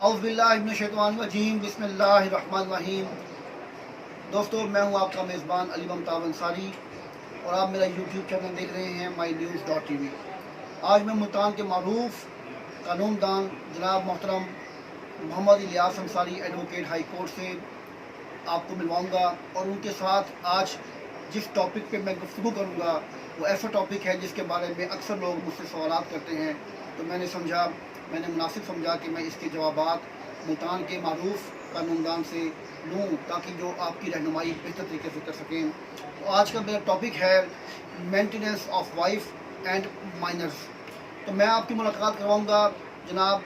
औज़ुबिल्लाहिमिनश्शैतानिर्रजीम बिस्मिल्लाहिर्रहमानिर्रहीम। दोस्तों, मैं हूं आपका मेज़बान अली ममताज़ अंसारी और आप मेरा यूट्यूब चैनल देख रहे हैं mynews.tv। आज मैं मुल्तान के मारूफ कानूनदान जनाब मोहतरम Mohammad Ilyas Ansari advocate high court से आपको मिलवाऊंगा और उनके साथ आज जिस टॉपिक पे मैं गुफ्तगू करूंगा वो ऐसा टॉपिक है जिसके बारे में अक्सर लोग मुझसे सवालात करते हैं। तो मैंने मुनासिब समझा कि मैं इसके जवाबात मुल्तान के मारूफ कानूनदान से लूँ ताकि जो आपकी रहनुमाई बेहतर तरीके से कर सकें। तो आज का मेरा टॉपिक है maintenance of wife and minors. तो मैं आपकी मुलाकात करवाऊँगा जनाब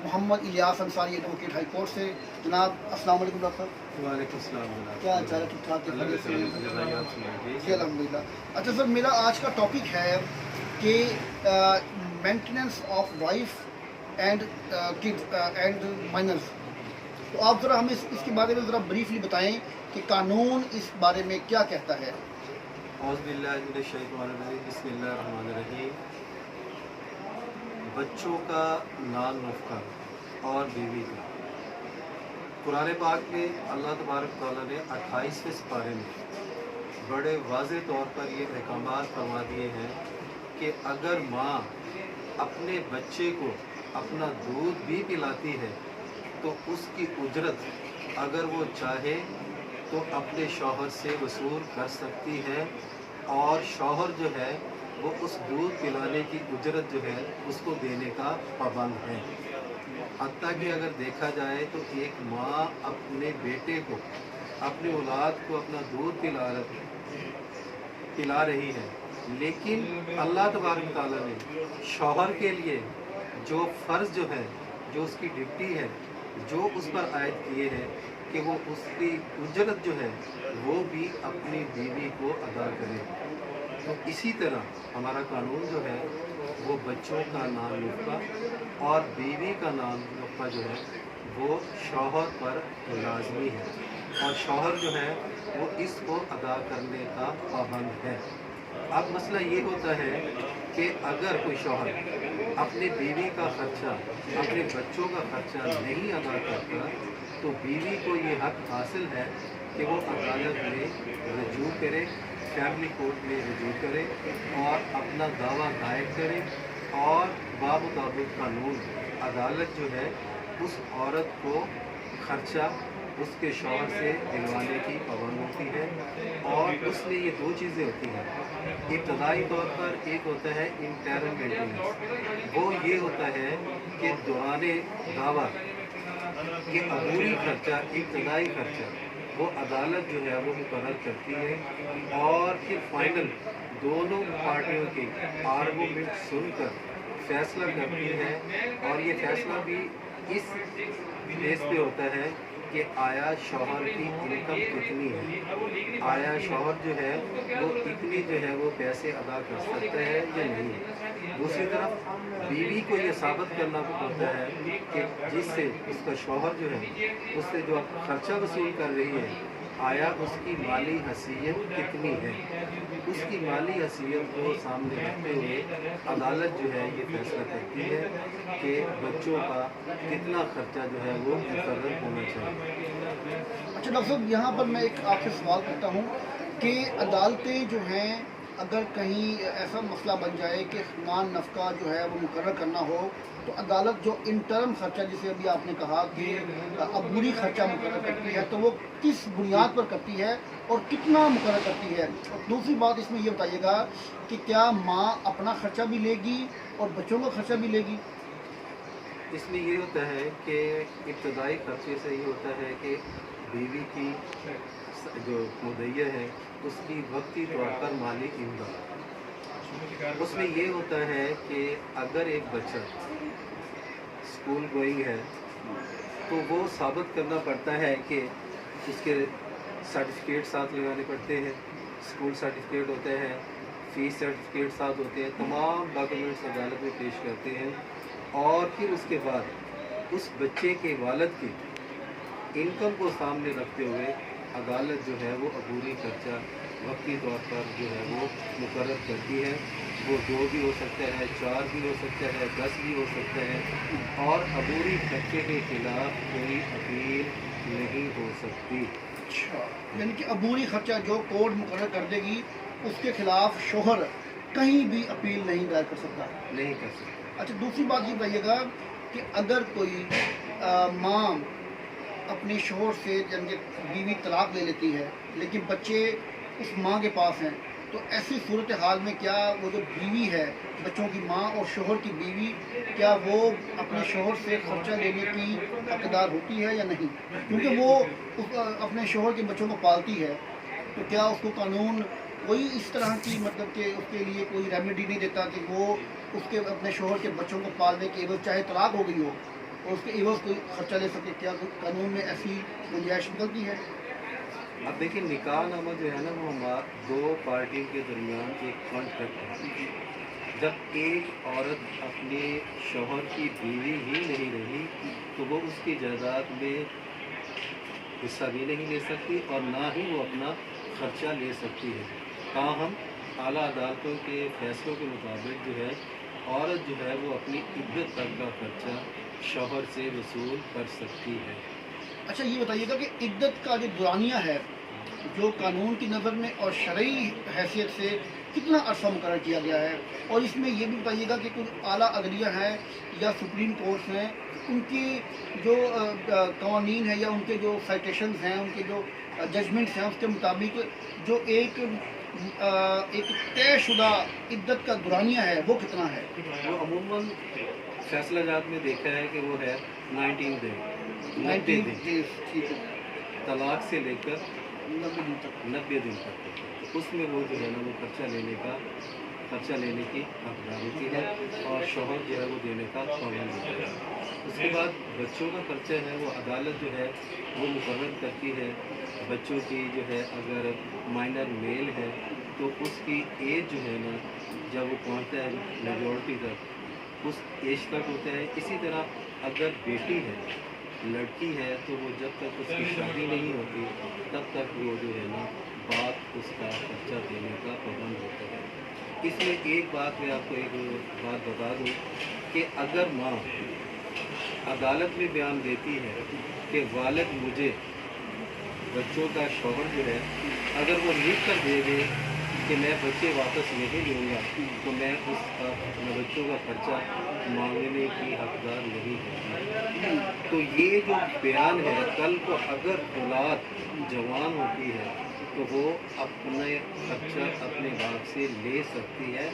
Mohammad Ilyas Ansari advocate high court से। जनाब अस्सलाम वालेकुम डॉक्टर। वालेकुम सलाम। क्या हाल चाल है? ठीक ठाक जी अल्हम्दुलिल्लाह। अच्छा सर, मेरा आज का टॉपिक है कि maintenance of wife and kids and minors. तो आप ज़रा हमें इसके बारे में ज़रा ब्रीफली बताएं कि कानून इस बारे में क्या कहता है। बिस्मिल्लाहिर्रहमानिर्रहीम। बच्चों का नाल नफ़का और बीवी का कुरान पाक में अल्लाह तबारक तआला ने 28वें सिपारे में बड़े वाज़े तौर पर ये अहकामात फरमा दिए हैं कि अगर माँ अपने बच्चे को अपना दूध भी पिलाती है तो उसकी उजरत अगर वो चाहे तो अपने शौहर से वसूल कर सकती है और शौहर जो है वो उस दूध पिलाने की उजरत जो है उसको देने का पाबंद है। हत्ता कि अगर देखा जाए तो एक माँ अपने बेटे को अपनी औलाद को अपना दूध पिला रही है, लेकिन अल्लाह तबारक तआला ने शौहर के लिए जो फ़र्ज़ जो है, जो उसकी ड्यूटी है, जो उस पर आयद किए हैं कि वो उसकी उजरत जो है वो भी अपनी बीवी को अदा करे। तो इसी तरह हमारा कानून जो है वो बच्चों का नाम नफ़का और बीवी का नाम नफ़का जो है वो शौहर पर लाजमी है और शौहर जो है वो इसको अदा करने का पाबंद है। अब मसला ये होता है कि अगर कोई शौहर अपनी बीवी का ख़र्चा, अपने बच्चों का ख़र्चा नहीं अदा करता तो बीवी को ये हक़ हासिल है कि वो अदालत में रजू करे, फैमिली कोर्ट में रजू करे और अपना दावा दायर करे और बामुताबिक कानून अदालत जो है उस औरत को ख़र्चा उसके शौहर से दिलवाने की पाबंद होती है। और उसमें ये दो चीज़ें होती हैं। इब्तदाई तौर पर एक होता है इंटरम मेंटेनेंस, वो ये होता है कि दौरान दावा ये अबूरी खर्चा, इब्तदाई खर्चा वो अदालत जो है वो मुकर्रर करती है और फिर फाइनल दोनों पार्टियों के आर्गूमेंट सुनकर फैसला करती है। और ये फैसला भी इस बेस पे होता है कि आया शौहर की इनकम कितनी है, आया शौहर जो है वो इतनी जो है वो पैसे अदा कर सकता है या नहीं। दूसरी तरफ बीवी को ये साबित करना होता है कि जिससे उसका शौहर जो है उससे जो खर्चा वसूल कर रही है आया उसकी माली हसीयत कितनी है। उसकी माली हसीयत को सामने रखते हुए अदालत जो है ये फैसला करती है कि बच्चों का कितना खर्चा जो है वो मुकर्रर होना चाहिए। अच्छा डॉक्टर साहब, यहाँ पर मैं एक आपसे सवाल करता हूँ कि अदालतें जो हैं अगर कहीं ऐसा मसला बन जाए कि नान नफ़का जो है वो मुकर्रर करना हो तो अदालत जो इंटरम खर्चा, जिसे अभी आपने कहा कि अबूरी खर्चा मुकर्रर करती है, तो वो किस बुनियाद पर करती है और कितना मुकर्रर करती है। दूसरी बात इसमें ये बताइएगा कि क्या माँ अपना खर्चा भी लेगी और बच्चों का खर्चा भी लेगी। इसमें ये होता है कि इब्तदाई खर्चे से ये होता है कि बीवी की जो मुदैया है उसकी वक्ती तौर पर माली इमदाद। उसमें ये होता है कि अगर एक बच्चा स्कूल गोइंग है तो वो साबित करना पड़ता है कि उसके सर्टिफिकेट साथ लगाने पड़ते हैं, स्कूल सर्टिफिकेट होते हैं, फीस सर्टिफिकेट साथ होते हैं, तमाम डॉक्यूमेंट्स अदालत में पेश करते हैं और फिर उसके बाद उस बच्चे के वालिद की इनकम को सामने रखते हुए अदालत जो है वो अबूरी खर्चा वक्ती तौर पर जो है वो मुकर्रर करती है। वो 2 भी हो सकता है, 4 भी हो सकता है, 10 भी हो सकता है, और अबूरी खर्चे के खिलाफ कोई अपील नहीं हो सकती। अच्छा, यानी कि अबूरी खर्चा जो कोर्ट मुकर्रर कर देगी उसके खिलाफ शोहर कहीं भी अपील नहीं दायर कर सकता। नहीं कर सकता। अच्छा, दूसरी बात ये बताइएगा कि अगर कोई माँ अपने शोहर से यानी कि बीवी तलाक ले लेती है लेकिन बच्चे उस माँ के पास हैं, तो ऐसी सूरत हाल में क्या वो जो बीवी है, बच्चों की माँ और शोहर की बीवी, क्या वो अपने शोहर से खर्चा लेने की हकदार होती है या नहीं? क्योंकि वो अपने शोहर के बच्चों को पालती है, तो क्या उसको कानून कोई इस तरह की मतलब कि उसके लिए कोई रेमेडी नहीं देता कि वो उसके अपने शोहर के बच्चों को पालने के एवज, चाहे तलाक हो गई हो, और उसके एवज कोई खर्चा ले सके? क्या कानून में ऐसी गुंजाइश निकलती है? अब देखिए, निकाह नामा जो है ना वो दो पार्टियों के दरमियान एक कॉन्ट्रैक्ट है। जब एक औरत अपने शौहर की बीवी ही नहीं रही तो वो उसकी जायदाद में हिस्सा भी नहीं ले सकती और ना ही वो अपना खर्चा ले सकती है। ताहम आला अदालतों के फैसलों के मुताबिक जो है औरत जो है वो अपनी इद्दत तक का खर्चा शौहर से वसूल कर सकती है। अच्छा, ये बताइएगा कि इद्दत का जो दुरानिया है, जो कानून की नज़र में और शरई हैसियत से कितना अरसा मुकर्रर किया गया है, और इसमें ये भी बताइएगा कि कुछ आला अदलिया हैं या सुप्रीम कोर्ट्स हैं, उनकी जो कवानीन है या उनके जो साइटेशंस हैं, उनके जो जजमेंट्स हैं, उसके मुताबिक जो एक तयशुदा इद्दत का दुरानिया है वो कितना है? वो अमूमन फैसला जात में देखा है कि वो है 19 दिन, 90 दिन, ठीक है, तलाक से लेकर 90 दिन तक। 90 दिन तक। उसमें वो जो है ना वो खर्चा लेने की हकदार होती है और शौहर जो है वो देने का पाबंद होता है। उसके बाद बच्चों का खर्चा है वो अदालत जो है वो मुकर्रर करती है। बच्चों की जो है अगर माइनर मेल है तो उसकी एज जो है ना जब वो पहुंचता है मेजॉरिटी तक उस एज तक होता है। इसी तरह अगर बेटी है, लड़की है, तो वो जब तक उसकी शादी नहीं होती तब तक वो जो है ना बाप उसका खर्चा देने का पाबंद होता है। इसमें एक बात मैं आपको एक बात बता दूं कि अगर माँ अदालत में बयान देती है कि वालिद मुझे बच्चों का शौहर जो है अगर वो लिख कर दे दे कि मैं बच्चे वापस नहीं लूँगा तो मैं उसका अपने बच्चों का खर्चा मांगने की हकदार नहीं होती। तो ये जो बयान है, कल को अगर औलाद जवान होती है तो वो अपने खर्चा अपने बाप से ले सकती है।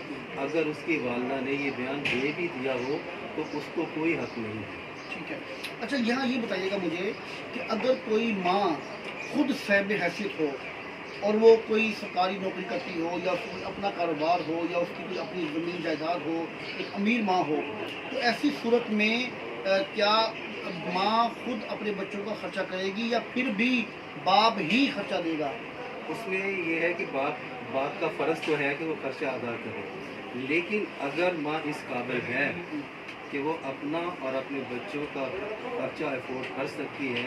अगर उसकी वालदा ने ये बयान दे भी दिया हो तो उसको कोई हक नहीं है। ठीक है। अच्छा, यहाँ ये बताइएगा मुझे कि अगर कोई माँ खुद साहिब हैसियत हो और वो कोई सरकारी नौकरी करती हो या कोई अपना कारोबार हो या उसकी कोई अपनी ज़मीन जायदाद हो, एक अमीर माँ हो, तो ऐसी सूरत में क्या माँ खुद अपने बच्चों का खर्चा करेगी या फिर भी बाप ही खर्चा देगा? उसमें ये है कि बाप का फ़र्ज़ तो है कि वो खर्चा अदा करे, लेकिन अगर माँ इस काबिल है कि वो अपना और अपने बच्चों का खर्चा अफोर्ड कर सकती है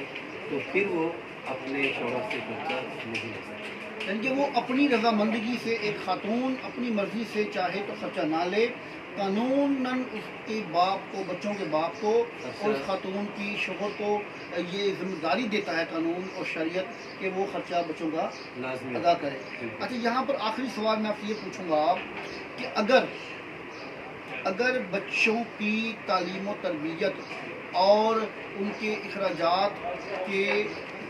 तो फिर वो अपने शौहर से खर्चा नहीं ले सकती। यानी कि वो अपनी रजामंदगी से, एक खातून अपनी मर्ज़ी से चाहे तो खर्चा ना ले, कानूनन उसके बाप को, बच्चों के बाप को और उस खातून की शोहर को ये जिम्मेदारी देता है कानून और शरीयत कि वो खर्चा बच्चों का लाजमी अदा करे। अच्छा, यहाँ पर आखिरी सवाल मैं आपसे ये पूछूंगा कि अगर बच्चों की तालीम और तरबियत और उनके अखराजात के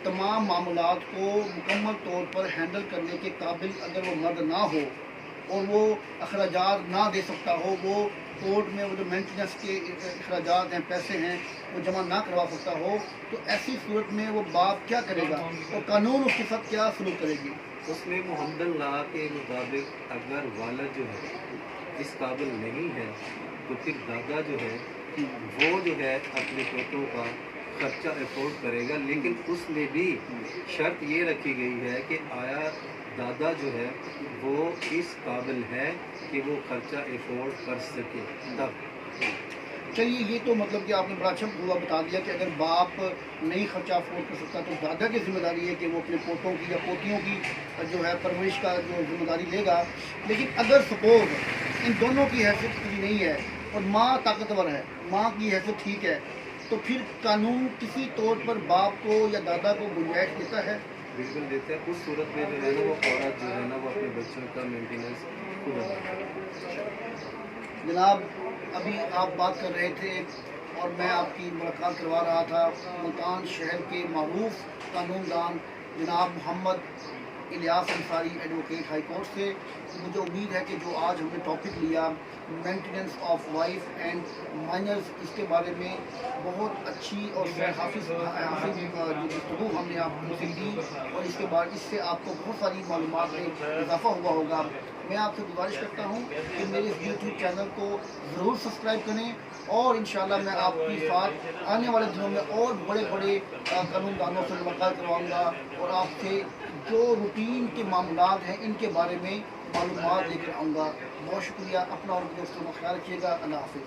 तमाम मामलात को मुकम्मल तौर पर हैंडल करने के काबिल अगर वो मर्द ना हो और वो अखराजात ना दे सकता हो, वो कोर्ट में वो जो मेंटेनेंस के अखराजात हैं, पैसे हैं, वो जमा ना करवा सकता हो, तो ऐसी सूरत में वो बाप क्या करेगा और कानून उसके साथ क्या सलूक करेगी? उसमें मुहम्मदन ला के मुताबिक अगर वालिद जो है इस काबिल नहीं है तो फिर दादा जो है वो जो है अपने पोतों का खर्चा अफोर्ड करेगा, लेकिन उसमें भी शर्त ये रखी गई है कि आया दादा जो है वो इस काबिल है कि वो खर्चा अफोर्ड कर सके तब। چلیے یہ تو مطلب کہ آپ نے بڑا اچھا ہوا بتا دیا کہ اگر باپ نہیں خرچہ افورڈ کر سکتا تو دادا کی ذمہ داری ہے کہ وہ اپنے پوتوں کی یا پوتیوں کی جو ہے پرورش کا جو ذمہ داری لے گا. لیکن اگر سپوز ان دونوں کی حیثیت پوری نہیں ہے اور ماں طاقتور ہے, ماں کی حیثیت ٹھیک ہے, تو پھر قانون کسی طور پر باپ کو یا دادا کو گنجائش دیتا ہے؟ بالکل دیتے ہیں. اس صورت میں جو ہے نا وہ عورت جو ہے نا وہ اپنے بچوں کا مینٹیننس خود ادا کرے. جناب ابھی آپ بات کر رہے تھے اور میں آپ کی ملاقات کروا رہا تھا ملتان شہر کے معروف قانون دان جناب Muhammad Ilyas Ansari advocate high court سے. مجھے امید ہے کہ جو آج ہم نے ٹاپک لیا maintenance of wife and minors, اس کے بارے میں بہت اچھی اور حافظ جو گفتگو ہم نے آپ کو دی اور اس کے بعد اس سے آپ کو بہت ساری معلومات میں اضافہ ہوا ہوگا. میں آپ سے گزارش کرتا ہوں کہ میرے اس یوٹیوب چینل کو ضرور سبسکرائب کریں اور انشاءاللہ میں آپ کے ساتھ آنے والے دنوں میں اور بڑے بڑے قانون دانوں سے ملاقات کرواؤں گا اور آپ سے جو روٹین کے معاملات ہیں ان کے بارے میں معلومات لے کر آؤں گا. بہت شکریہ. اپنا اور دوستوں کا خیال رکھیے گا. اللہ حافظ.